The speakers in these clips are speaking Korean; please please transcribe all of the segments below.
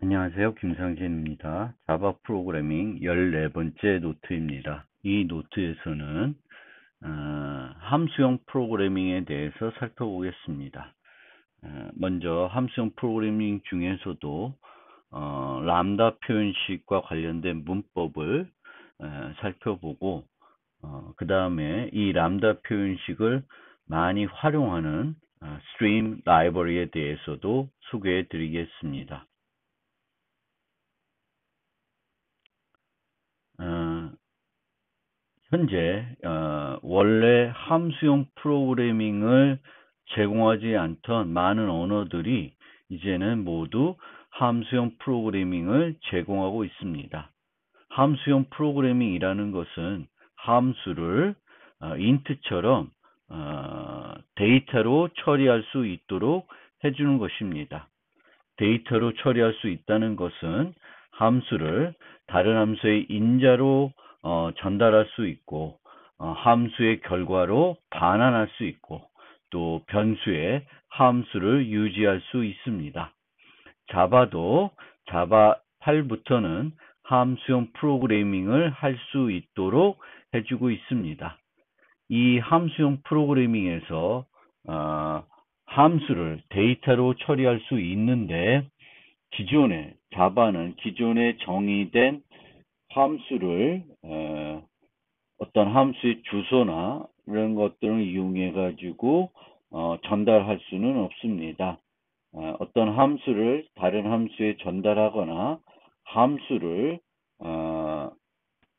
안녕하세요. 김상진입니다. 자바 프로그래밍 14번째 노트입니다. 이 노트에서는 함수형 프로그래밍에 대해서 살펴보겠습니다. 먼저 함수형 프로그래밍 중에서도 람다 표현식과 관련된 문법을 살펴보고 그 다음에 이 람다 표현식을 많이 활용하는 스트림 라이브러리에 대해서도 소개해 드리겠습니다. 현재 원래 함수형 프로그래밍을 제공하지 않던 많은 언어들이 이제는 모두 함수형 프로그래밍을 제공하고 있습니다. 함수형 프로그래밍이라는 것은 함수를 인트처럼 데이터로 처리할 수 있도록 해주는 것입니다. 데이터로 처리할 수 있다는 것은 함수를 다른 함수의 인자로 전달할 수 있고 함수의 결과로 반환할 수 있고 또 변수의 함수를 유지할 수 있습니다. 자바도 자바 8부터는 함수형 프로그래밍을 할 수 있도록 해주고 있습니다. 이 함수형 프로그래밍에서 함수를 데이터로 처리할 수 있는데 자바는 기존에 정의된 함수를 어떤 함수의 주소나 이런 것들을 이용해 가지고 전달할 수는 없습니다. 어떤 함수를 다른 함수에 전달하거나 함수를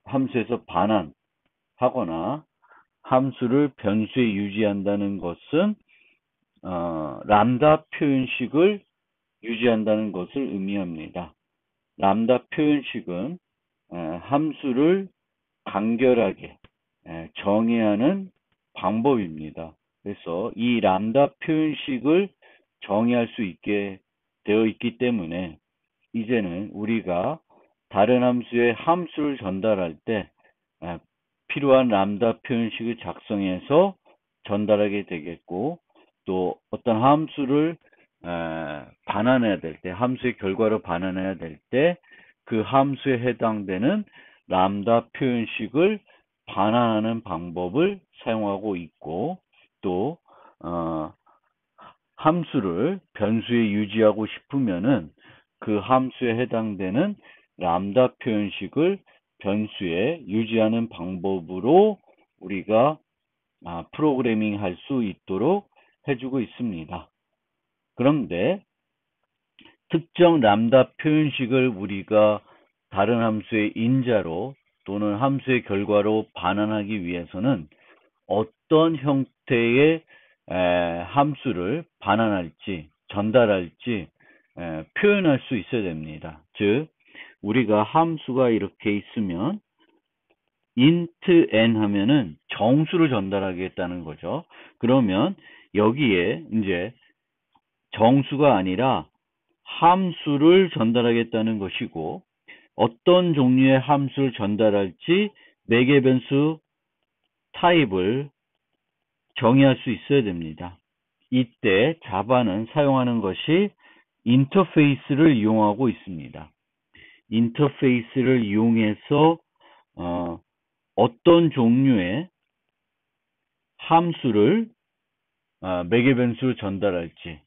함수에서 반환하거나 함수를 변수에 유지한다는 것은 람다 표현식을 유지한다는 것을 의미합니다. 람다 표현식은 함수를 간결하게 정의하는 방법입니다. 그래서 이 람다 표현식을 정의할 수 있게 되어 있기 때문에 이제는 우리가 다른 함수에 함수를 전달할 때 필요한 람다 표현식을 작성해서 전달하게 되겠고 또 어떤 함수를 반환해야 될 때, 함수의 결과로 반환해야 될 때 그 함수에 해당되는 람다 표현식을 반환하는 방법을 사용하고 있고 또 함수를 변수에 유지하고 싶으면은 그 함수에 해당되는 람다 표현식을 변수에 유지하는 방법으로 우리가 프로그래밍 할 수 있도록 해주고 있습니다. 그런데 특정 람다 표현식을 우리가 다른 함수의 인자로 또는 함수의 결과로 반환하기 위해서는 어떤 형태의 함수를 반환할지 전달할지 표현할 수 있어야 됩니다. 즉 우리가 함수가 이렇게 있으면 int n 하면은 정수를 전달하겠다는 거죠. 그러면 여기에 이제 정수가 아니라 함수를 전달하겠다는 것이고 어떤 종류의 함수를 전달할지 매개 변수 타입을 정의할 수 있어야 됩니다. 이때 자바는 사용하는 것이 인터페이스를 이용하고 있습니다. 인터페이스를 이용해서 어떤 종류의 함수를 매개 변수로 전달할지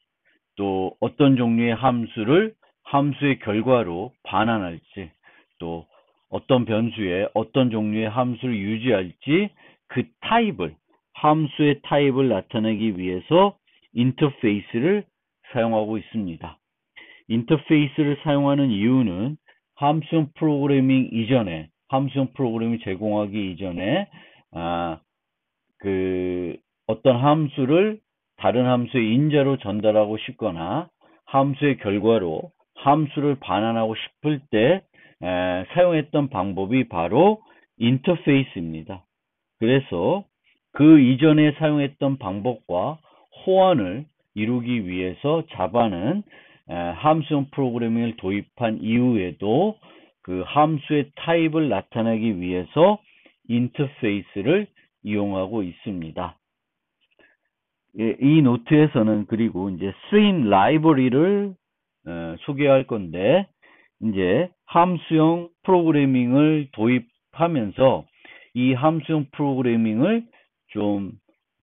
또 어떤 종류의 함수를 함수의 결과로 반환할지 또 어떤 변수에 어떤 종류의 함수를 유지할지 그 타입을 함수의 타입을 나타내기 위해서 인터페이스를 사용하고 있습니다. 인터페이스를 사용하는 이유는 함수형 프로그래밍 이전에 함수형 프로그래밍 제공하기 이전에 어떤 함수를 다른 함수의 인자로 전달하고 싶거나 함수의 결과로 함수를 반환하고 싶을 때 사용했던 방법이 바로 인터페이스입니다. 그래서 그 이전에 사용했던 방법과 호환을 이루기 위해서 자바는 함수형 프로그래밍을 도입한 이후에도 그 함수의 타입을 나타내기 위해서 인터페이스를 이용하고 있습니다. 이 노트에서는 그리고 이제 스트림 라이브러리를 소개할 건데 이제 함수형 프로그래밍을 도입하면서 이 함수형 프로그래밍을 좀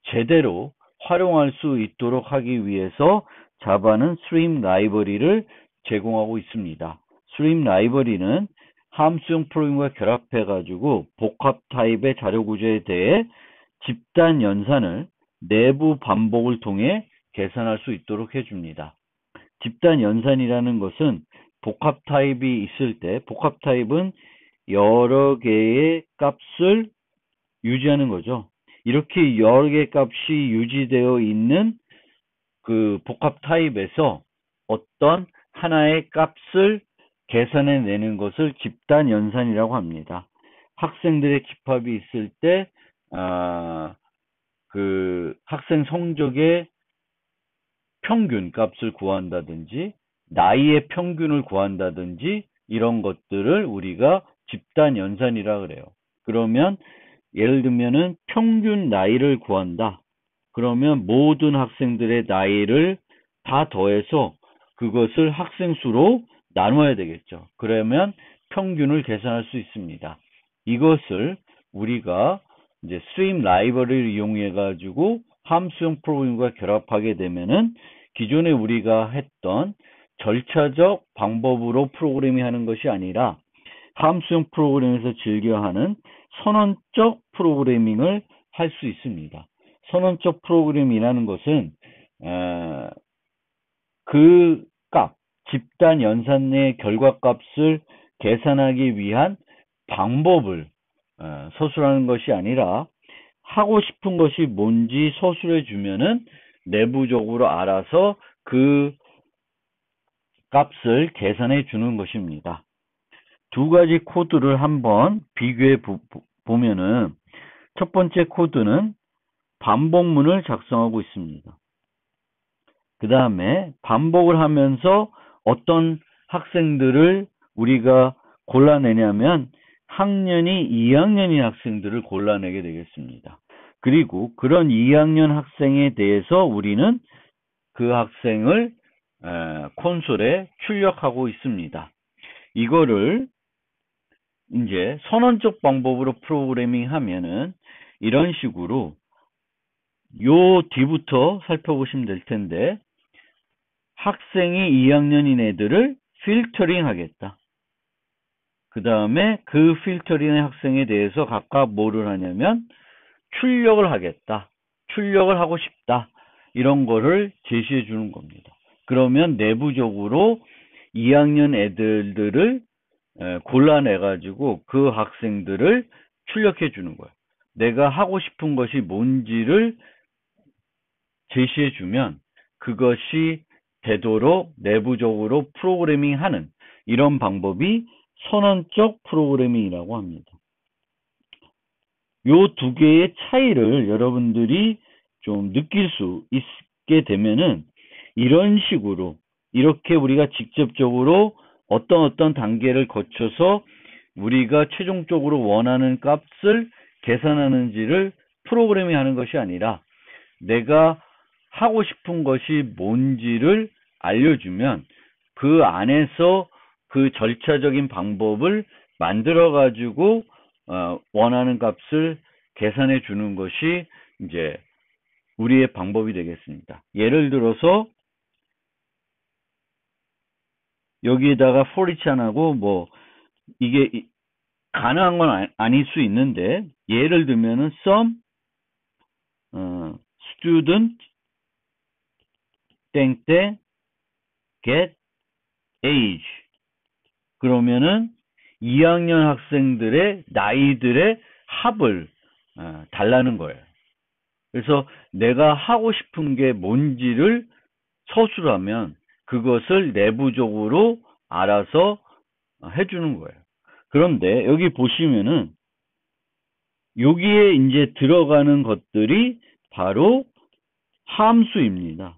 제대로 활용할 수 있도록 하기 위해서 자바는 스트림 라이브러리를 제공하고 있습니다. 스트림 라이브러리는 함수형 프로그램과 결합해 가지고 복합 타입의 자료 구조에 대해 집단 연산을 내부 반복을 통해 계산할 수 있도록 해줍니다. 집단 연산이라는 것은 복합 타입이 있을 때, 복합 타입은 여러 개의 값을 유지하는 거죠. 이렇게 여러 개의 값이 유지되어 있는 그 복합 타입에서 어떤 하나의 값을 계산해 내는 것을 집단 연산이라고 합니다. 학생들의 집합이 있을 때, 그 학생 성적의 평균 값을 구한다든지, 나이의 평균을 구한다든지, 이런 것들을 우리가 집단 연산이라 그래요. 그러면 예를 들면은 평균 나이를 구한다. 그러면 모든 학생들의 나이를 다 더해서 그것을 학생 수로 나눠야 되겠죠. 그러면 평균을 계산할 수 있습니다. 이것을 우리가 이제 스트림 라이브러리를 이용해 가지고 함수형 프로그램과 결합하게 되면은 기존에 우리가 했던 절차적 방법으로 프로그래밍 하는 것이 아니라 함수형 프로그램에서 즐겨하는 선언적 프로그래밍을 할 수 있습니다. 선언적 프로그램이라는 것은 그 값, 집단 연산의 결과값을 계산하기 위한 방법을 서술하는 것이 아니라 하고 싶은 것이 뭔지 서술해 주면은 내부적으로 알아서 그 값을 계산해 주는 것입니다. 두 가지 코드를 한번 비교해 보면은 첫 번째 코드는 반복문을 작성하고 있습니다. 그 다음에 반복을 하면서 어떤 학생들을 우리가 골라내냐면 학년이 2학년인 학생들을 골라내게 되겠습니다. 그리고 그런 2학년 학생에 대해서 우리는 그 학생을 콘솔에 출력하고 있습니다. 이거를 이제 선언적 방법으로 프로그래밍 하면은 이런 식으로 요 뒤부터 살펴보시면 될 텐데 학생이 2학년인 애들을 필터링 하겠다. 그 다음에 그 필터링의 학생에 대해서 각각 뭐를 하냐면 출력을 하겠다. 출력을 하고 싶다. 이런 거를 제시해 주는 겁니다. 그러면 내부적으로 2학년 애들을 골라내가지고 그 학생들을 출력해 주는 거예요. 내가 하고 싶은 것이 뭔지를 제시해 주면 그것이 되도록 내부적으로 프로그래밍하는 이런 방법이 선언적 프로그래밍이라고 합니다. 요 두 개의 차이를 여러분들이 좀 느낄 수 있게 되면은 이런 식으로 이렇게 우리가 직접적으로 어떤 단계를 거쳐서 우리가 최종적으로 원하는 값을 계산하는지를 프로그래밍 하는 것이 아니라 내가 하고 싶은 것이 뭔지를 알려주면 그 안에서 그 절차적인 방법을 만들어 가지고 원하는 값을 계산해 주는 것이 이제 우리의 방법이 되겠습니다. 예를 들어서 여기에다가 for each 안하고 뭐 이게 가능한 건 아닐 수 있는데 예를 들면은 some student 땡땡 get age 그러면은 2학년 학생들의 나이들의 합을 달라는 거예요. 그래서 내가 하고 싶은 게 뭔지를 서술하면 그것을 내부적으로 알아서 해주는 거예요. 그런데 여기 보시면은 여기에 이제 들어가는 것들이 바로 함수입니다.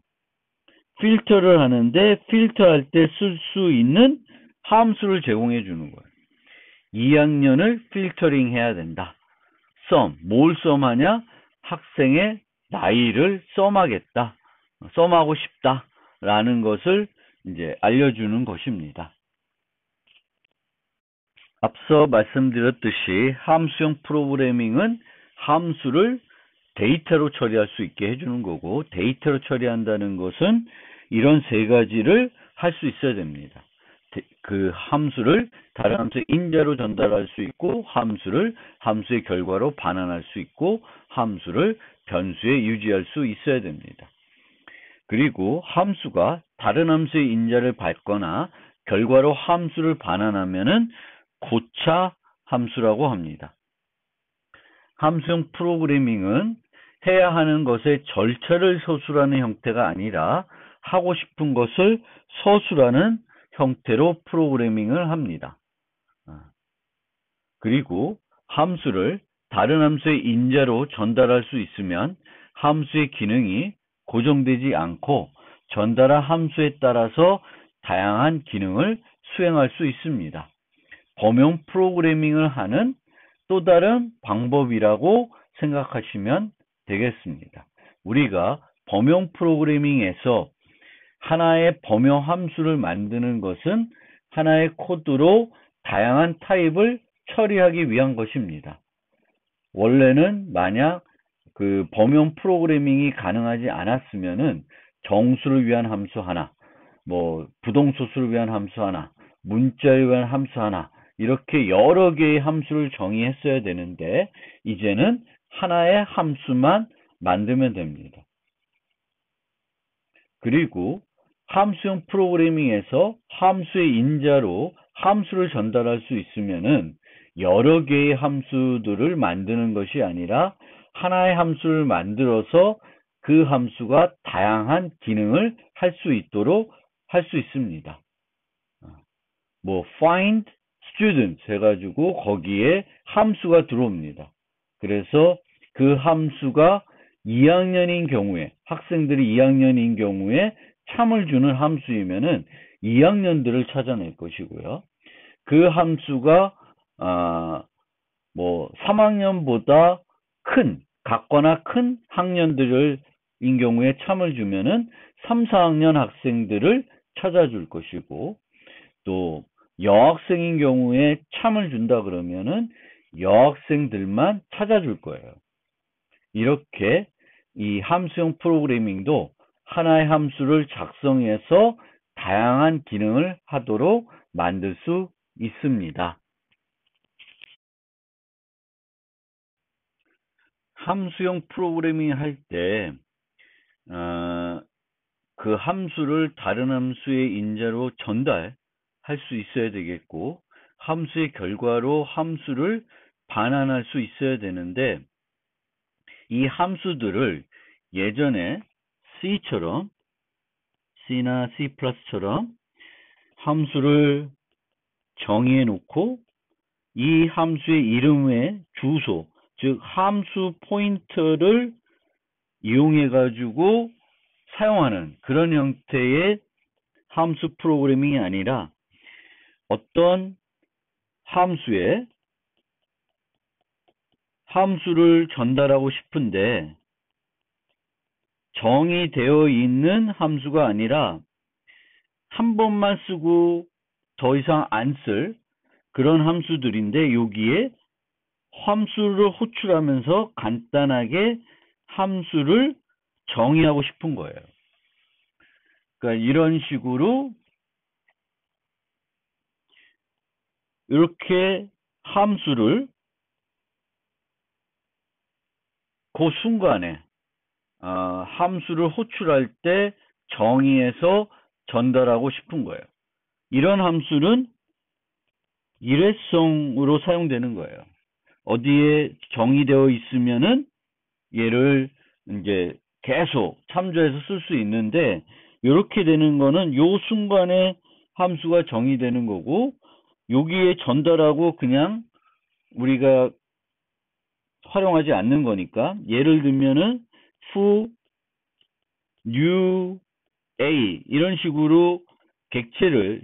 필터를 하는데 필터할 때 쓸 수 있는 함수를 제공해 주는 거예요. 2학년을 필터링 해야 된다. 뭘 썸하냐? 학생의 나이를 썸하겠다. 썸하고 싶다. 라는 것을 이제 알려주는 것입니다. 앞서 말씀드렸듯이 함수형 프로그래밍은 함수를 데이터로 처리할 수 있게 해주는 거고, 데이터로 처리한다는 것은 이런 세 가지를 할 수 있어야 됩니다. 그 함수를 다른 함수의 인자로 전달할 수 있고, 함수의 결과로 반환할 수 있고, 함수를 변수에 유지할 수 있어야 됩니다. 그리고 함수가 다른 함수의 인자를 받거나 결과로 함수를 반환하면은 고차 함수라고 합니다. 함수형 프로그래밍은 해야 하는 것의 절차를 서술하는 형태가 아니라 하고 싶은 것을 서술하는 형태로 프로그래밍을 합니다. 그리고 함수를 다른 함수의 인자로 전달할 수 있으면 함수의 기능이 고정되지 않고 전달한 함수에 따라서 다양한 기능을 수행할 수 있습니다. 범용 프로그래밍을 하는 또 다른 방법이라고 생각하시면 되겠습니다. 우리가 범용 프로그래밍에서 하나의 범용 함수를 만드는 것은 하나의 코드로 다양한 타입을 처리하기 위한 것입니다. 원래는 만약 그 범용 프로그래밍이 가능하지 않았으면은 정수를 위한 함수 하나, 뭐 부동소수를 위한 함수 하나, 문자를 위한 함수 하나, 이렇게 여러 개의 함수를 정의했어야 되는데 이제는 하나의 함수만 만들면 됩니다. 그리고 함수형 프로그래밍에서 함수의 인자로 함수를 전달할 수 있으면은 여러 개의 함수들을 만드는 것이 아니라 하나의 함수를 만들어서 그 함수가 다양한 기능을 할 수 있도록 할 수 있습니다. 뭐 find student 해가지고 거기에 함수가 들어옵니다. 그래서 그 함수가 2학년인 경우에, 학생들이 2학년인 경우에 참을 주는 함수이면은 2학년들을 찾아낼 것이고요. 그 함수가 뭐 3학년보다 큰, 같거나 큰 학년들을 인 경우에 참을 주면은 3, 4학년 학생들을 찾아줄 것이고, 또 여학생인 경우에 참을 준다 그러면은 여학생들만 찾아줄 거예요. 이렇게 이 함수형 프로그래밍도 하나의 함수를 작성해서 다양한 기능을 하도록 만들 수 있습니다. 함수형 프로그래밍 할 때 그 함수를 다른 함수의 인자로 전달할 수 있어야 되겠고, 함수의 결과로 함수를 반환할 수 있어야 되는데, 이 함수들을 예전에 C나 C++처럼 함수를 정의해 놓고 이 함수의 이름의 주소, 즉 함수 포인터를 이용해 가지고 사용하는 그런 형태의 함수 프로그래밍이 아니라 어떤 함수를 전달하고 싶은데 정의되어 있는 함수가 아니라 한 번만 쓰고 더 이상 안 쓸 그런 함수들인데, 여기에 함수를 호출하면서 간단하게 함수를 정의하고 싶은 거예요. 그러니까 이런 식으로 이렇게 함수를 그 순간에 함수를 호출할 때 정의해서 전달하고 싶은 거예요. 이런 함수는 일회성으로 사용되는 거예요. 어디에 정의되어 있으면은 얘를 이제 계속 참조해서 쓸 수 있는데, 이렇게 되는 거는 요 순간에 함수가 정의되는 거고, 여기에 전달하고 그냥 우리가 활용하지 않는 거니까, 예를 들면은 foo, new, a 이런 식으로 객체를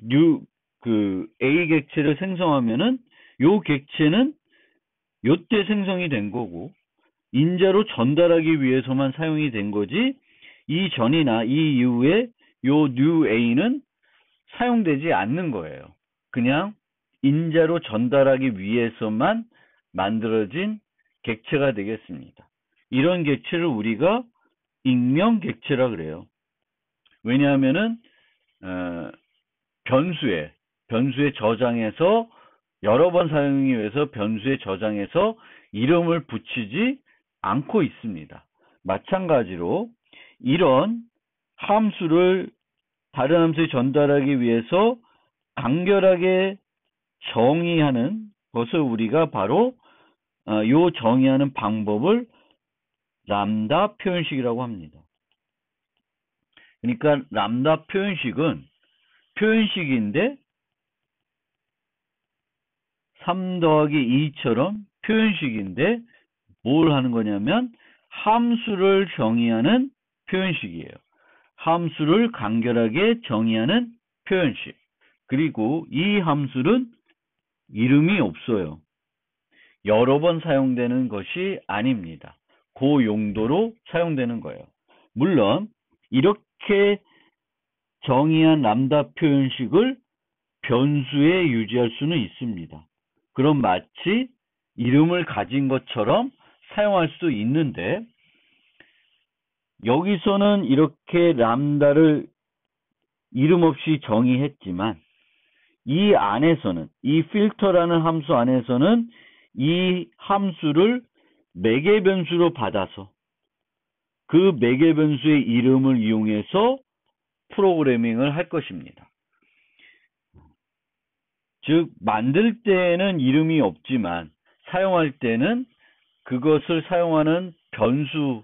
A 객체를 생성하면은 요 객체는 요때 생성이 된 거고 인자로 전달하기 위해서만 사용이 된 거지, 이 전이나 이 이후에 요 new a는 사용되지 않는 거예요. 그냥 인자로 전달하기 위해서만 만들어진 객체가 되겠습니다. 이런 객체를 우리가 익명 객체라 그래요. 왜냐하면은 변수에 저장해서 여러 번 사용하기 위해서 변수에 저장해서 이름을 붙이지 않고 있습니다. 마찬가지로 이런 함수를 다른 함수에 전달하기 위해서 간결하게 정의하는 것을 우리가 바로 요 정의하는 방법을 람다 표현식이라고 합니다. 그러니까 람다 표현식은 표현식인데 3 더하기 2처럼 표현식인데 뭘 하는 거냐면 함수를 정의하는 표현식이에요. 함수를 간결하게 정의하는 표현식. 그리고 이 함수는 이름이 없어요. 여러 번 사용되는 것이 아닙니다. 그 용도로 사용되는 거예요. 물론 이렇게 정의한 람다 표현식을 변수에 유지할 수는 있습니다. 그럼 마치 이름을 가진 것처럼 사용할 수 있는데 여기서는 이렇게 람다를 이름 없이 정의했지만 이 안에서는 이 필터라는 함수 안에서는 이 함수를 매개 변수로 받아서 그 매개 변수의 이름을 이용해서 프로그래밍을 할 것입니다. 즉 만들 때에는 이름이 없지만 사용할 때는 그것을 사용하는 변수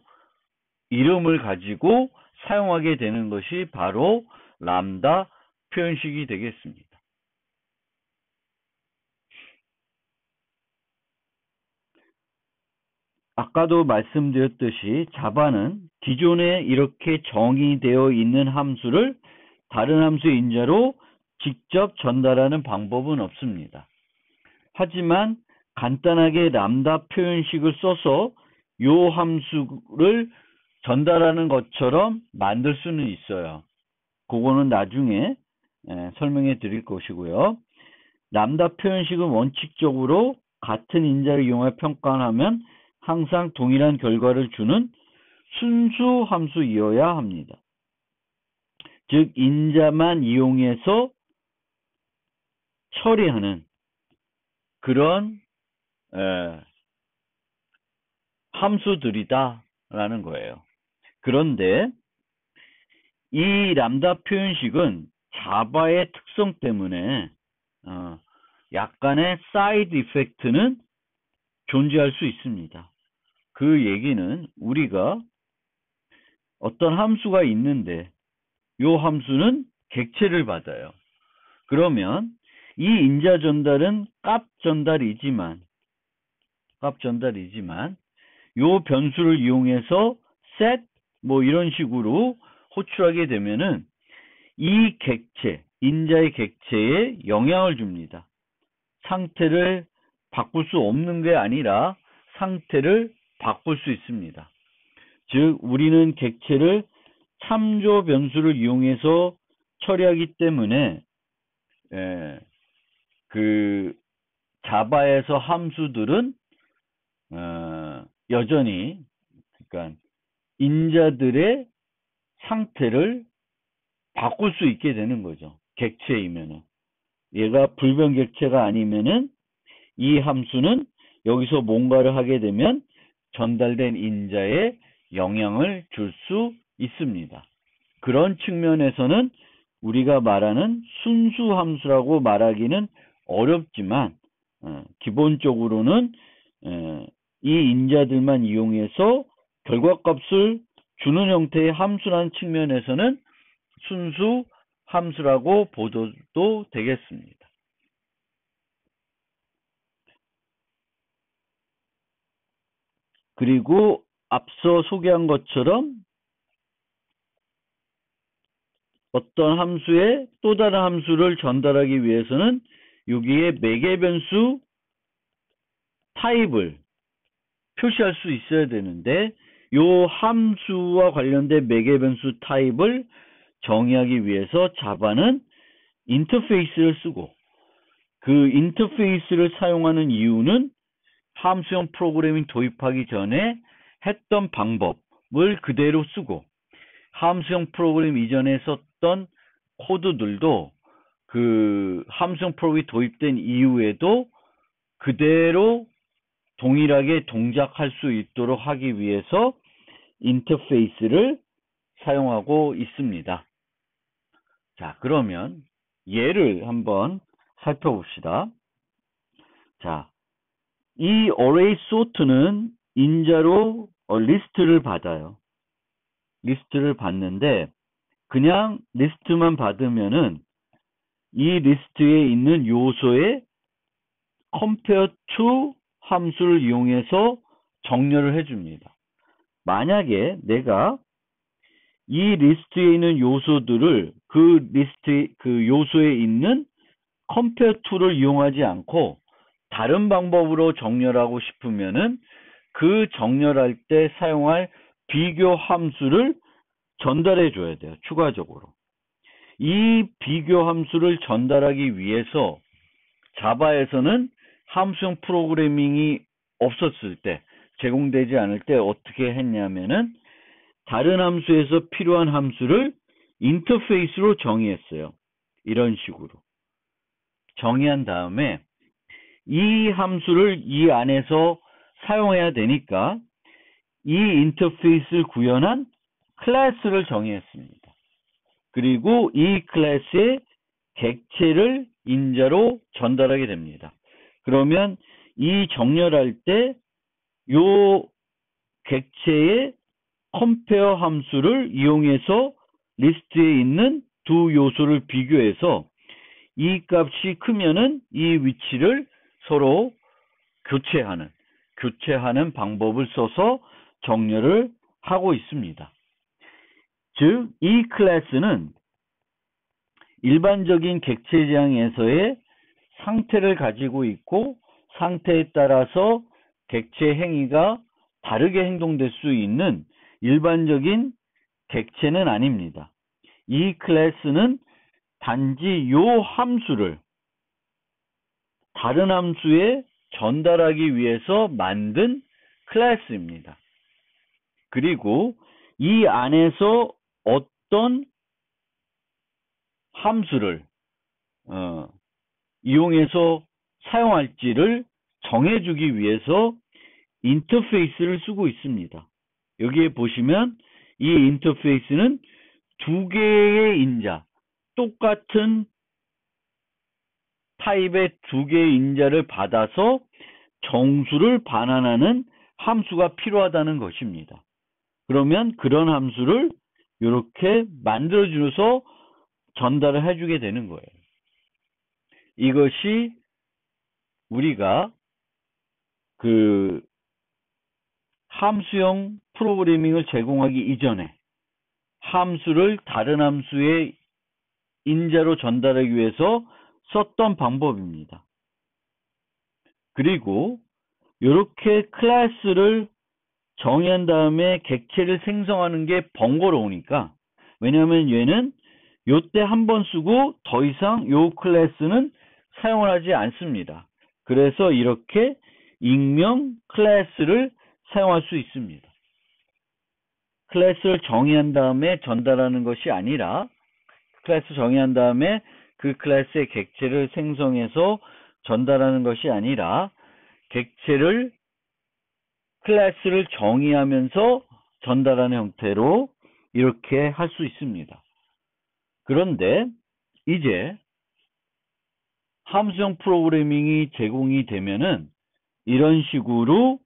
이름을 가지고 사용하게 되는 것이 바로 람다 표현식이 되겠습니다. 아까도 말씀드렸듯이 자바는 기존에 이렇게 정의되어 있는 함수를 다른 함수의 인자로 직접 전달하는 방법은 없습니다. 하지만 간단하게 람다 표현식을 써서 이 함수를 전달하는 것처럼 만들 수는 있어요. 그거는 나중에 설명해 드릴 것이고요. 람다 표현식은 원칙적으로 같은 인자를 이용해 평가하면 항상 동일한 결과를 주는 순수 함수이어야 합니다. 즉 인자만 이용해서 처리하는 그런 함수들이다라는 거예요. 그런데 이 람다 표현식은 자바의 특성 때문에 약간의 사이드 이펙트는 존재할 수 있습니다. 그 얘기는 우리가 어떤 함수가 있는데 이 함수는 객체를 받아요. 그러면 이 인자 전달은 값 전달이지만 이 변수를 이용해서 set 뭐 이런 식으로 호출하게 되면은 이 객체, 인자의 객체에 영향을 줍니다. 상태를 바꿀 수 없는 게 아니라 상태를 바꿀 수 있습니다. 즉 우리는 객체를 참조 변수를 이용해서 처리하기 때문에 그 자바에서 함수들은 여전히 그러니까 인자들의 상태를 바꿀 수 있게 되는 거죠. 객체이면은 얘가 불변 객체가 아니면은 이 함수는 여기서 뭔가를 하게 되면 전달된 인자에 영향을 줄 수 있습니다. 그런 측면에서는 우리가 말하는 순수 함수라고 말하기는 어렵지만 기본적으로는 이 인자들만 이용해서 결과값을 주는 형태의 함수라는 측면에서는 순수 함수라고 보도 되겠습니다. 그리고 앞서 소개한 것처럼 어떤 함수에 또 다른 함수를 전달하기 위해서는 여기에 매개 변수 타입을 표시할 수 있어야 되는데 이 함수와 관련된 매개 변수 타입을 정의하기 위해서 자바는 인터페이스를 쓰고 그 인터페이스를 사용하는 이유는 함수형 프로그래밍 도입하기 전에 했던 방법을 그대로 쓰고 함수형 프로그램 이전에 썼던 코드들도 그 함수형 프로그램이 도입된 이후에도 그대로 동일하게 동작할 수 있도록 하기 위해서 인터페이스를 사용하고 있습니다. 자, 그러면 예를 한번 살펴봅시다. 자, 이 array sort는 인자로 리스트를 받아요. 리스트를 받는데 그냥 리스트만 받으면은 이 리스트에 있는 요소에 compare to 함수를 이용해서 정렬을 해줍니다. 만약에 내가 이 리스트에 있는 요소들을 그 리스트 그 요소에 있는 compare to를 이용하지 않고 다른 방법으로 정렬하고 싶으면은 그 정렬할 때 사용할 비교 함수를 전달해 줘야 돼요. 추가적으로. 이 비교 함수를 전달하기 위해서 자바에서는 함수형 프로그래밍이 없었을 때, 제공되지 않을 때 어떻게 했냐면은 다른 함수에서 필요한 함수를 인터페이스로 정의했어요. 이런 식으로. 정의한 다음에 이 함수를 이 안에서 사용해야 되니까 이 인터페이스를 구현한 클래스를 정의했습니다. 그리고 이 클래스의 객체를 인자로 전달하게 됩니다. 그러면 이 정렬할 때 요 객체의 compare 함수를 이용해서 리스트에 있는 두 요소를 비교해서 이 값이 크면은 이 위치를 서로 교체하는 방법을 써서 정렬을 하고 있습니다. 즉, 이 클래스는 일반적인 객체 지향에서의 상태를 가지고 있고 상태에 따라서 객체 행위가 다르게 행동될 수 있는 일반적인 객체는 아닙니다. 이 클래스는 단지 요 함수를 다른 함수에 전달하기 위해서 만든 클래스입니다. 그리고 이 안에서 어떤 함수를 이용해서 사용할지를 정해주기 위해서 인터페이스를 쓰고 있습니다. 여기에 보시면 이 인터페이스는 두 개의 인자, 똑같은 타입의 두 개의 인자를 받아서 정수를 반환하는 함수가 필요하다는 것입니다. 그러면 그런 함수를 이렇게 만들어주면서 전달을 해주게 되는 거예요. 이것이 우리가 그 함수형 프로그래밍을 제공하기 이전에 함수를 다른 함수의 인자로 전달하기 위해서 썼던 방법입니다. 그리고 이렇게 클래스를 정의한 다음에 객체를 생성하는 게 번거로우니까, 왜냐하면 얘는 요때 한 번 쓰고 더 이상 요 클래스는 사용을 하지 않습니다. 그래서 이렇게 익명 클래스를 사용할 수 있습니다. 클래스를 정의한 다음에 전달하는 것이 아니라 클래스 정의한 다음에 그 클래스의 객체를 생성해서 전달하는 것이 아니라 클래스를 정의하면서 전달하는 형태로 이렇게 할 수 있습니다. 그런데 이제 함수형 프로그래밍이 제공이 되면은 이런 식으로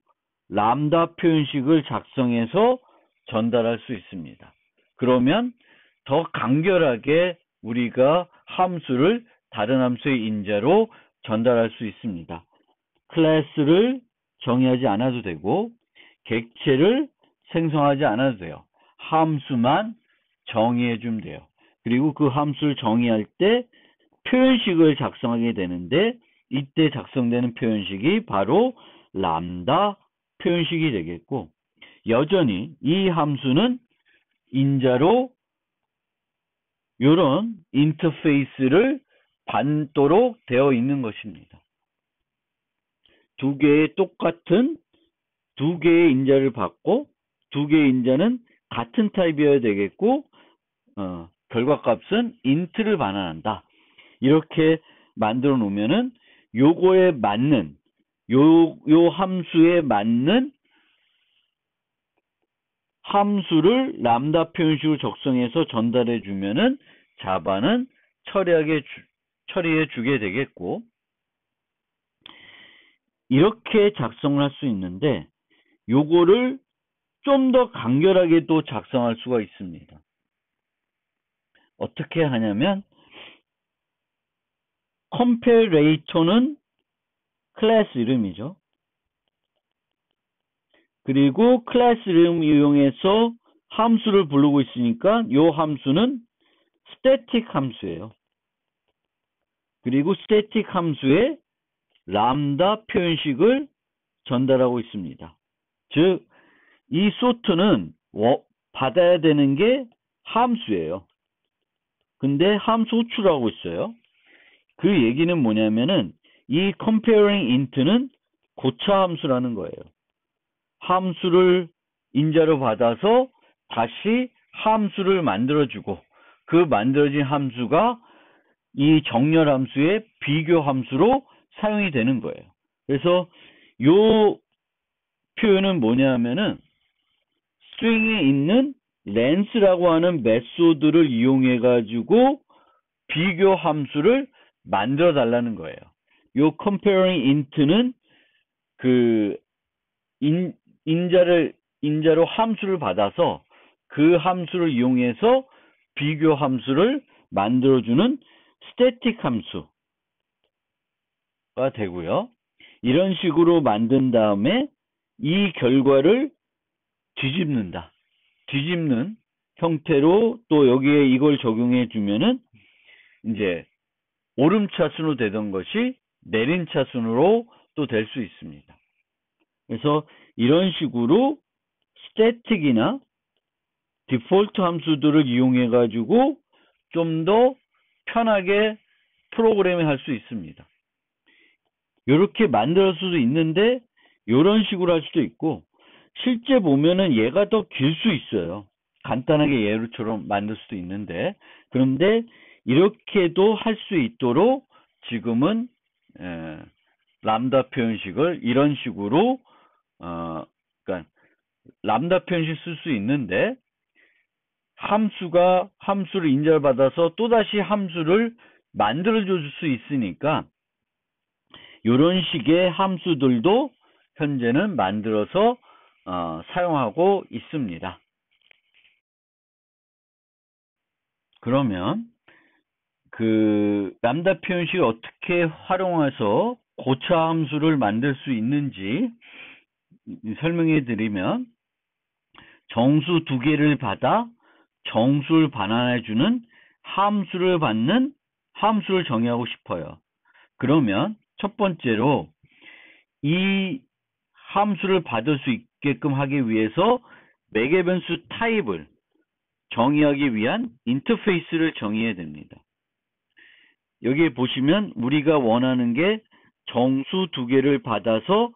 람다 표현식을 작성해서 전달할 수 있습니다. 그러면 더 간결하게 우리가 함수를 다른 함수의 인자로 전달할 수 있습니다. 클래스를 정의하지 않아도 되고 객체를 생성하지 않아도 돼요. 함수만 정의해 주면 돼요. 그리고 그 함수를 정의할 때 표현식을 작성하게 되는데 이때 작성되는 표현식이 바로 람다 표현식이 되겠고, 여전히 이 함수는 인자로 이런 인터페이스를 받도록 되어 있는 것입니다. 두 개의 똑같은 두 개의 인자를 받고 두 개의 인자는 같은 타입이어야 되겠고 결과값은 int를 반환한다. 이렇게 만들어 놓으면은 요거에 맞는 요 함수에 맞는 함수를 람다 표현식으로 적성해서 전달해 주면은 자바는 처리해 주게 되겠고, 이렇게 작성을 할 수 있는데 요거를 좀 더 간결하게 또 작성할 수가 있습니다. 어떻게 하냐면 컴패레이터는 클래스 이름이죠. 그리고 클래스 이름 이용해서 함수를 부르고 있으니까 이 함수는 스태틱 함수예요. 그리고 스태틱 함수에 람다 표현식을 전달하고 있습니다. 즉, 이 sort는 받아야 되는 게 함수예요. 근데 함수 호출하고 있어요. 그 얘기는 뭐냐면은 이 comparing int는 고차 함수라는 거예요. 함수를 인자로 받아서 다시 함수를 만들어주고 그 만들어진 함수가 이 정렬 함수의 비교 함수로 사용이 되는 거예요. 그래서 요 표현은 뭐냐면은 스트링에 있는 렌스라고 하는 메소드를 이용해 가지고 비교 함수를 만들어 달라는 거예요. 요 comparing int는 그 인자로 함수를 받아서 그 함수를 이용해서 비교 함수를 만들어주는 스태틱 함수가 되고요. 이런 식으로 만든 다음에 이 결과를 뒤집는 형태로 또 여기에 이걸 적용해 주면은 이제 오름차순으로 되던 것이 내림차순으로 또 될 수 있습니다. 그래서 이런 식으로 스태틱이나 디폴트 함수들을 이용해 가지고 좀 더 편하게 프로그래밍 할 수 있습니다. 이렇게 만들 수도 있는데 이런 식으로 할 수도 있고, 실제 보면은 얘가 더 길 수 있어요. 간단하게 예로처럼 만들 수도 있는데, 그런데 이렇게도 할 수 있도록 지금은 람다 표현식을 이런 식으로 그러니까 람다 표현식 쓸 수 있는데 함수를 인자받아서 또다시 함수를 만들어 줄 수 있으니까 이런 식의 함수들도 현재는 만들어서 사용하고 있습니다. 그러면 그 람다 표현식을 어떻게 활용해서 고차 함수를 만들 수 있는지 설명해 드리면, 정수 두 개를 받아 정수를 반환해 주는 함수를 받는 함수를 정의하고 싶어요. 그러면 첫 번째로 이 함수를 받을 수 있게끔 하기 위해서 매개 변수 타입을 정의하기 위한 인터페이스를 정의해야 됩니다. 여기에 보시면 우리가 원하는 게 정수 두 개를 받아서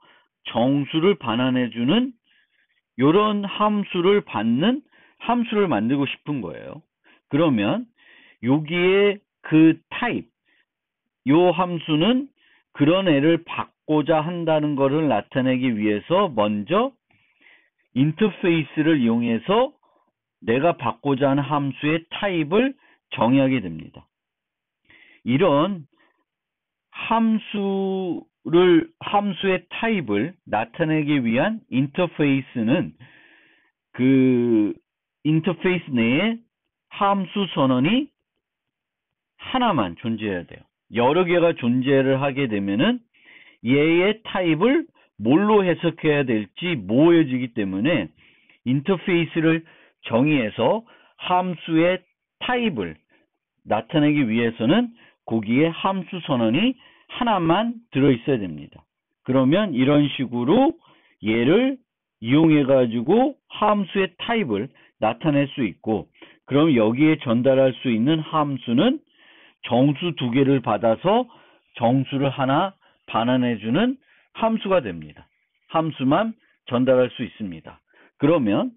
정수를 반환해주는 이런 함수를 받는 함수를 만들고 싶은 거예요. 그러면 여기에 그 타입, 요 함수는 그런 애를 받고자 한다는 것을 나타내기 위해서 먼저 인터페이스를 이용해서 내가 받고자 하는 함수의 타입을 정의하게 됩니다. 이런 함수의 타입을 나타내기 위한 인터페이스는 그 인터페이스 내에 함수 선언이 하나만 존재해야 돼요. 여러 개가 존재를 하게 되면은 얘의 타입을 뭘로 해석해야 될지 모호해지기 때문에 인터페이스를 정의해서 함수의 타입을 나타내기 위해서는 거기에 함수 선언이 하나만 들어있어야 됩니다. 그러면 이런 식으로 얘를 이용해 가지고 함수의 타입을 나타낼 수 있고, 그럼 여기에 전달할 수 있는 함수는 정수 두 개를 받아서 정수를 하나 반환해주는 함수가 됩니다. 함수만 전달할 수 있습니다. 그러면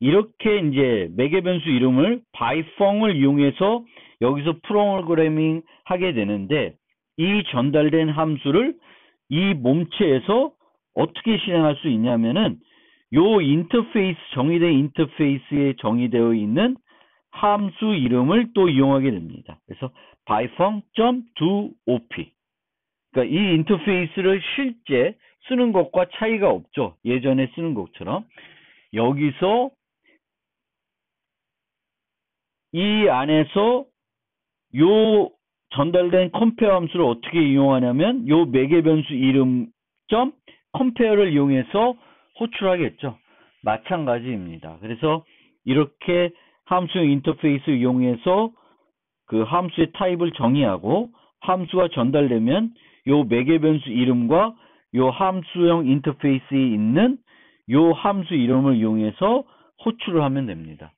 이렇게 이제 매개 변수 이름을 byFung을 이용해서 여기서 프로그래밍 하게 되는데, 이 전달된 함수를 이 몸체에서 어떻게 실행할 수 있냐면은 요 인터페이스, 정의된 인터페이스에 정의되어 있는 함수 이름을 또 이용하게 됩니다. 그래서 byfung.doop. 그러니까 이 인터페이스를 실제 쓰는 것과 차이가 없죠. 예전에 쓰는 것처럼. 여기서 이 안에서 요 전달된 컴페어 함수를 어떻게 이용하냐면 요 매개 변수 이름 점 컴페어를 이용해서 호출하겠죠. 마찬가지입니다. 그래서 이렇게 함수형 인터페이스 이용해서 그 함수의 타입을 정의하고 함수가 전달되면 요 매개 변수 이름과 요 함수형 인터페이스에 있는 요 함수 이름을 이용해서 호출을 하면 됩니다.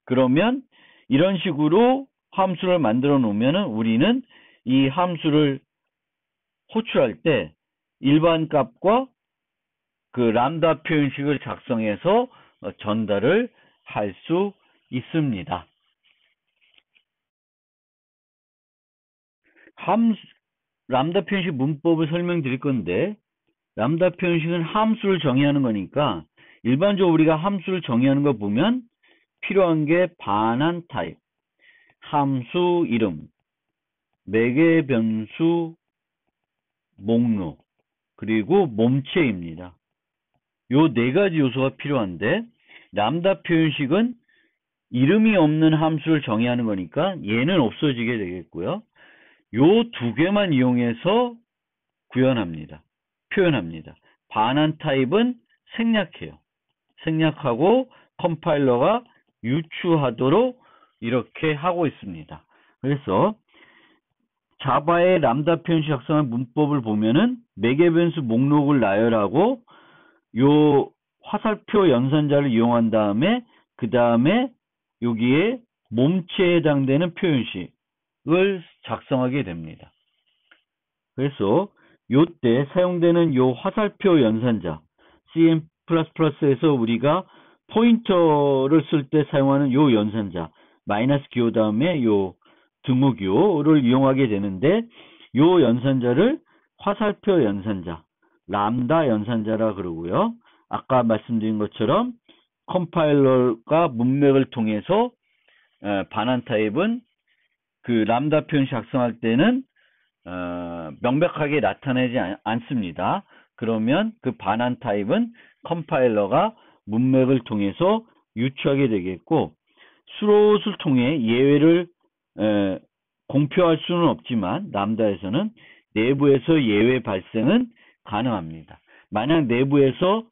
그러면 이런 식으로 함수를 만들어 놓으면 우리는 이 함수를 호출할 때 일반 값과 그 람다 표현식을 작성해서 전달을 할 수 있습니다. 람다 표현식 문법을 설명드릴 건데, 람다 표현식은 함수를 정의하는 거니까 일반적으로 우리가 함수를 정의하는 거 보면 필요한 게 반환 타입, 함수 이름, 매개 변수 목록, 그리고 몸체입니다. 요 네 가지 요소가 필요한데, 람다 표현식은 이름이 없는 함수를 정의하는 거니까 얘는 없어지게 되겠고요. 요 두 개만 이용해서 구현합니다. 표현합니다. 반환 타입은 생략해요. 생략하고 컴파일러가 유추하도록 이렇게 하고 있습니다. 그래서 자바의 람다 표현식 작성한 문법을 보면은 매개 변수 목록을 나열하고 요 화살표 연산자를 이용한 다음에 그 다음에 여기에 몸체에 해당되는 표현식을 작성하게 됩니다. 그래서 요때 사용되는 요 화살표 연산자, C++에서 우리가 포인터를 쓸 때 사용하는 요 연산자, 마이너스 기호 다음에 요 등호 기호를 이용하게 되는데, 요 연산자를 화살표 연산자, 람다 연산자라 그러고요. 아까 말씀드린 것처럼 컴파일러가 문맥을 통해서 반환 타입은 그 람다 표현식 작성할 때는 명백하게 나타내지 않습니다. 그러면 그 반환 타입은 컴파일러가 문맥을 통해서 유추하게 되겠고, 스로웃을 통해 예외를 공표할 수는 없지만 람다에서는 내부에서 예외 발생은 가능합니다. 만약 내부에서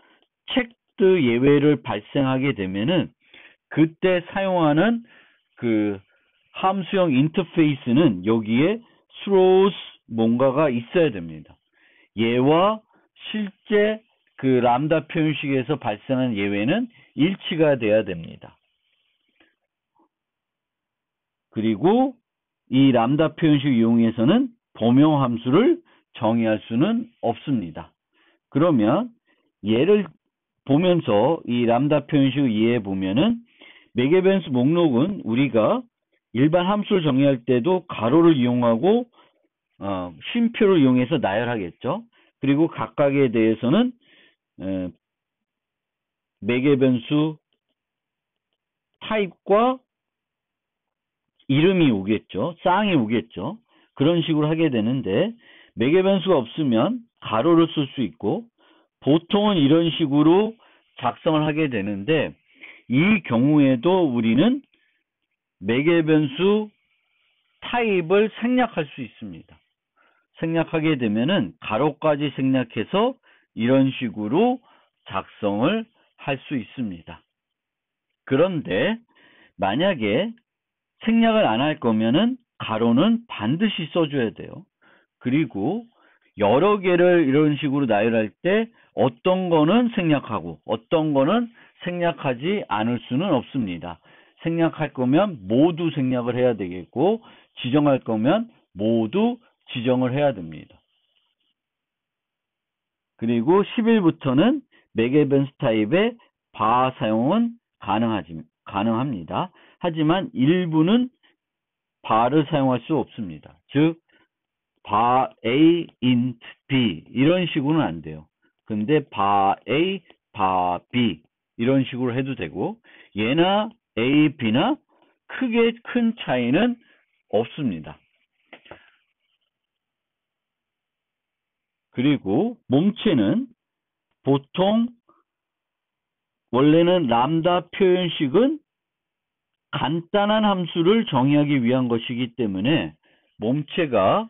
체크드 예외를 발생하게 되면은 그때 사용하는 그 함수형 인터페이스는 여기에 throws 뭔가가 있어야 됩니다. 얘와 실제 그 람다 표현식에서 발생한 예외는 일치가 돼야 됩니다. 그리고 이 람다 표현식 이용해서는 범용 함수를 정의할 수는 없습니다. 그러면 예를 보면서 이 람다 표현식을 이해해 보면은 매개 변수 목록은 우리가 일반 함수를 정의할 때도 가로를 이용하고 쉼표를 이용해서 나열하겠죠. 그리고 각각에 대해서는 매개 변수 타입과 이름이 오겠죠. 쌍이 오겠죠. 그런 식으로 하게 되는데, 매개 변수가 없으면 가로를 쓸 수 있고, 보통은 이런 식으로 작성을 하게 되는데, 이 경우에도 우리는 매개 변수 타입을 생략할 수 있습니다. 생략하게 되면은 가로까지 생략해서 이런 식으로 작성을 할 수 있습니다. 그런데 만약에 생략을 안 할 거면은 가로는 반드시 써줘야 돼요. 그리고 여러 개를 이런 식으로 나열할 때 어떤 거는 생략하고 어떤 거는 생략하지 않을 수는 없습니다. 생략할 거면 모두 생략을 해야 되겠고, 지정할 거면 모두 지정을 해야 됩니다. 그리고 10일부터는 맥에벤스 타입의 바 사용은 가능합니다. 하지만 일부는 바를 사용할 수 없습니다. 즉 바 A, int B 이런 식으로는 안 돼요. 근데 바 A, 바 B 이런 식으로 해도 되고 얘나 A, B나 크게 큰 차이는 없습니다. 그리고 몸체는 보통 원래는 람다 표현식은 간단한 함수를 정의하기 위한 것이기 때문에 몸체가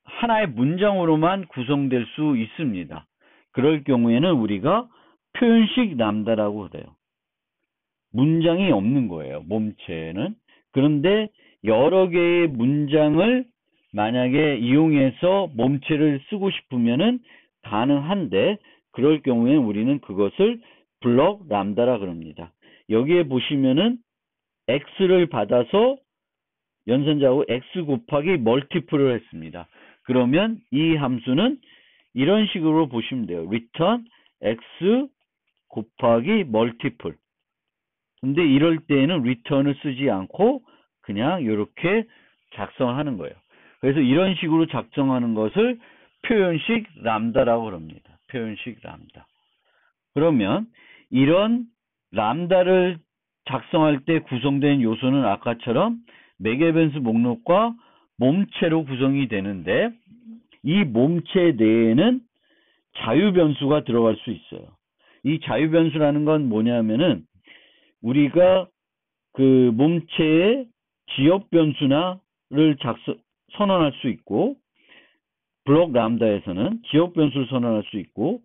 하나의 문장으로만 구성될 수 있습니다. 그럴 경우에는 우리가 표현식 람다라고 해요. 문장이 없는 거예요, 몸체는. 그런데 여러 개의 문장을 만약에 이용해서 몸체를 쓰고 싶으면은 가능한데, 그럴 경우에 우리는 그것을 블록 람다라 그럽니다. 여기에 보시면은 x를 받아서 연산자하고 x 곱하기 멀티플을 했습니다. 그러면 이 함수는 이런 식으로 보시면 돼요. return x 곱하기 멀티플. 근데 이럴 때에는 return을 쓰지 않고 그냥 이렇게 작성하는 거예요. 그래서 이런 식으로 작성하는 것을 표현식 람다라고 합니다. 표현식 람다. 그러면 이런 람다를 작성할 때 구성된 요소는 아까처럼 맥에벤스 목록과 몸체로 구성이 되는데, 이 몸체 내에는 자유 변수가 들어갈 수 있어요. 이 자유 변수라는 건 뭐냐면은 우리가 그 몸체의 지역 변수나를 선언할 수 있고, 블록 람다에서는 지역 변수를 선언할 수 있고,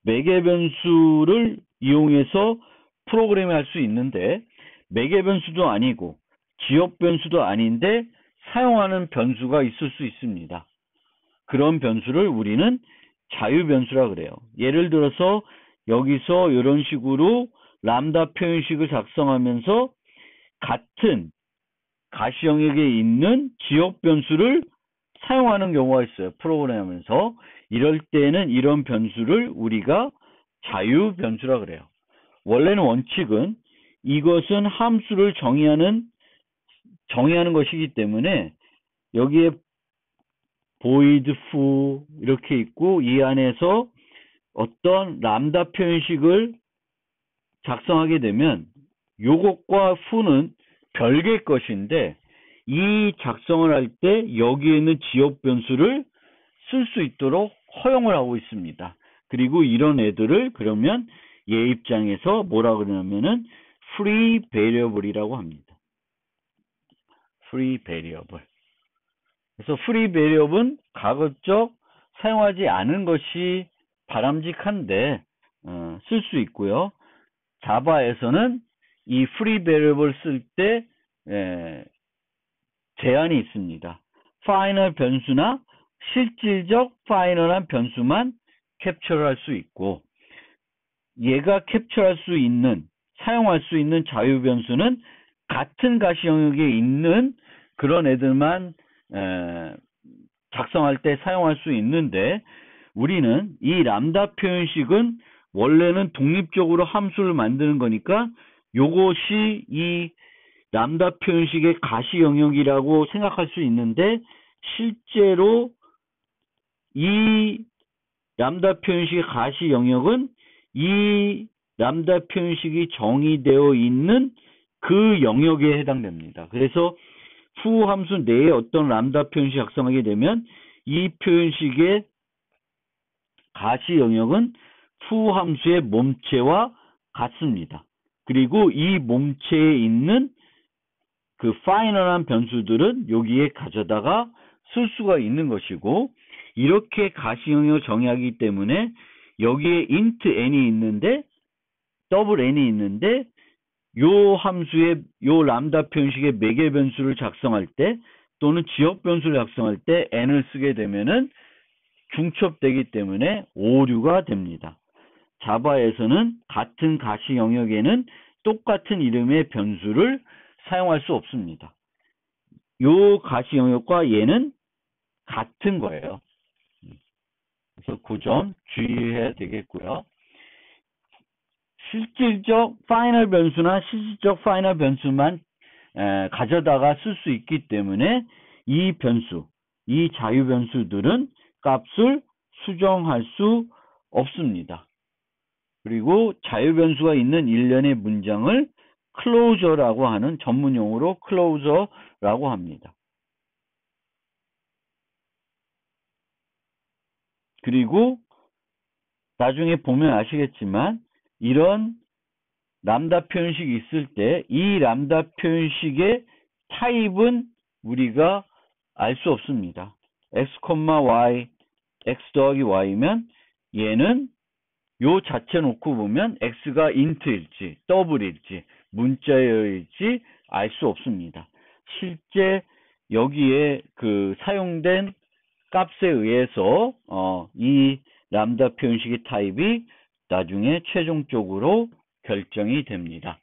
매개 변수를 이용해서 프로그램을 할 수 있는데, 매개 변수도 아니고 지역 변수도 아닌데 사용하는 변수가 있을 수 있습니다. 그런 변수를 우리는 자유 변수라 그래요. 예를 들어서 여기서 이런 식으로 람다 표현식을 작성하면서 같은 가시 영역에 있는 지역 변수를 사용하는 경우가 있어요. 프로그램하면서. 이럴 때는 이런 변수를 우리가 자유 변수라 그래요. 원래는 원칙은 이것은 함수를 정의하는 것이기 때문에 여기에 void foo 이렇게 있고, 이 안에서 어떤 람다 표현식을 작성하게 되면 요것과 foo는 별개의 것인데, 이 작성을 할 때 여기에 있는 지역 변수를 쓸 수 있도록 허용을 하고 있습니다. 그리고 이런 애들을 그러면 얘 입장에서 뭐라 그러냐면은 free variable이라고 합니다. free variable. 그래서 free variable은 가급적 사용하지 않은 것이 바람직한데 쓸 수 있고요. 자바에서는 이 free variable 쓸 때 제한이 있습니다. 파이널 변수나 실질적 파이널한 변수만 캡처할 수 있고, 얘가 캡처할 수 있는, 사용할 수 있는 자유 변수는 같은 가시 영역에 있는 그런 애들만 작성할 때 사용할 수 있는데, 우리는 이 람다 표현식은 원래는 독립적으로 함수를 만드는 거니까 요것이 이 람다 표현식의 가시 영역이라고 생각할 수 있는데, 실제로 이 람다 표현식의 가시 영역은 이 람다 표현식이 정의되어 있는 그 영역에 해당됩니다. 그래서 foo 함수 내에 어떤 람다 표현식 작성하게 되면 이 표현식의 가시 영역은 foo 함수의 몸체와 같습니다. 그리고 이 몸체에 있는 그 파이널한 변수들은 여기에 가져다가 쓸 수가 있는 것이고, 이렇게 가시 영역을 정의하기 때문에 여기에 int n이 있는데, 더블 n이 있는데, 요 함수의 요 람다 표현식의 매개 변수를 작성할 때 또는 지역 변수를 작성할 때 n을 쓰게 되면은 중첩되기 때문에 오류가 됩니다. 자바에서는 같은 가시 영역에는 똑같은 이름의 변수를 사용할 수 없습니다. 요 가시 영역과 얘는 같은 거예요. 그래서 그 점 주의해야 되겠고요. 실질적 파이널 변수나 실질적 파이널 변수만 가져다가 쓸 수 있기 때문에 이 변수, 이 자유 변수들은 값을 수정할 수 없습니다. 그리고 자유 변수가 있는 일련의 문장을 클로저라고 하는 전문 용어로 클로저라고 합니다. 그리고 나중에 보면 아시겠지만 이런 람다 표현식이 있을 때 이 람다 표현식의 타입은 우리가 알 수 없습니다. x, y, x 더하기 y면 얘는 요 자체 놓고 보면 x가 int일지 더블일지 문자열일지 알 수 없습니다. 실제 여기에 그 사용된 값에 의해서 이 람다 표현식의 타입이 나중에 최종적으로 결정이 됩니다.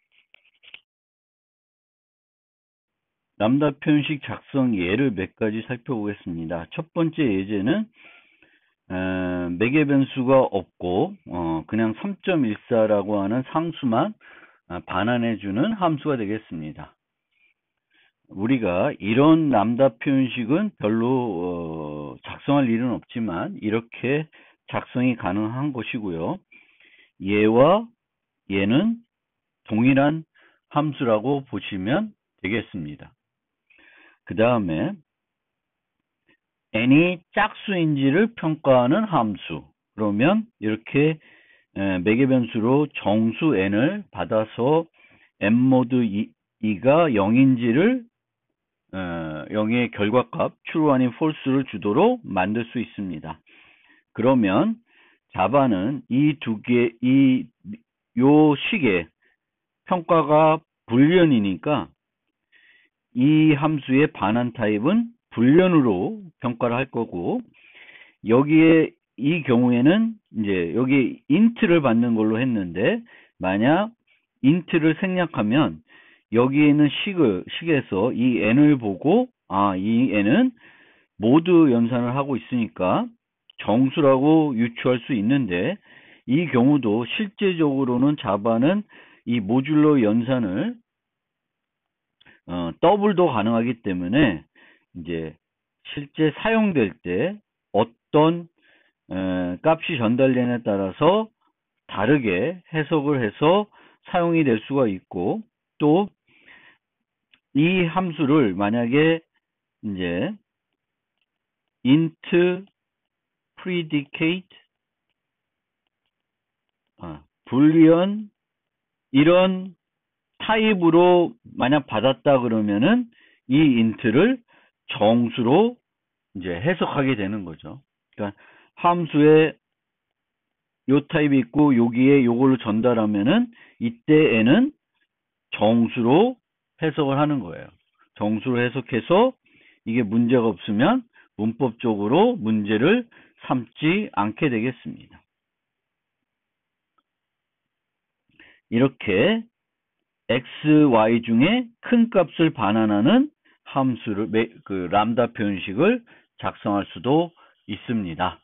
람다 표현식 작성 예를 몇 가지 살펴보겠습니다. 첫 번째 예제는 매개 변수가 없고 그냥 3.14라고 하는 상수만 반환해주는 함수가 되겠습니다. 우리가 이런 람다 표현식은 별로 작성할 일은 없지만 이렇게 작성이 가능한 것이고요. 얘와 얘는 동일한 함수라고 보시면 되겠습니다. 그 다음에 n이 짝수인지를 평가하는 함수. 그러면 이렇게 매개 변수로 정수 n을 받아서 n 모드 2가 0인지를 0의 결과값 true 아닌 false를 주도록 만들 수 있습니다. 그러면 자바는 요 식의 평가가 불련이니까 이 함수의 반환 타입은 불련으로 평가를 할 거고, 여기에 이 경우에는 이제 여기 int를 받는 걸로 했는데, 만약 int를 생략하면 여기에 있는 식에서 이 n을 보고 이 n은 모두 연산을 하고 있으니까 정수라고 유추할 수 있는데, 이 경우도 실제적으로는 자바는 이 모듈러 연산을 더블도 가능하기 때문에 이제 실제 사용될 때 어떤 값이 전달되느냐에 따라서 다르게 해석을 해서 사용이 될 수가 있고, 또 이 함수를 만약에 이제 int predicate 불리언 이런 타입으로 만약 받았다 그러면은 이 int를 정수로 이제 해석하게 되는 거죠. 그러니까 함수에 요 타입이 있고 여기에 요걸로 전달하면은 이때 n은 정수로 해석을 하는 거예요. 정수로 해석해서 이게 문제가 없으면 문법적으로 문제를 삼지 않게 되겠습니다. 이렇게 x, y 중에 큰 값을 반환하는 함수를 람다 표현식을 작성할 수도 있습니다.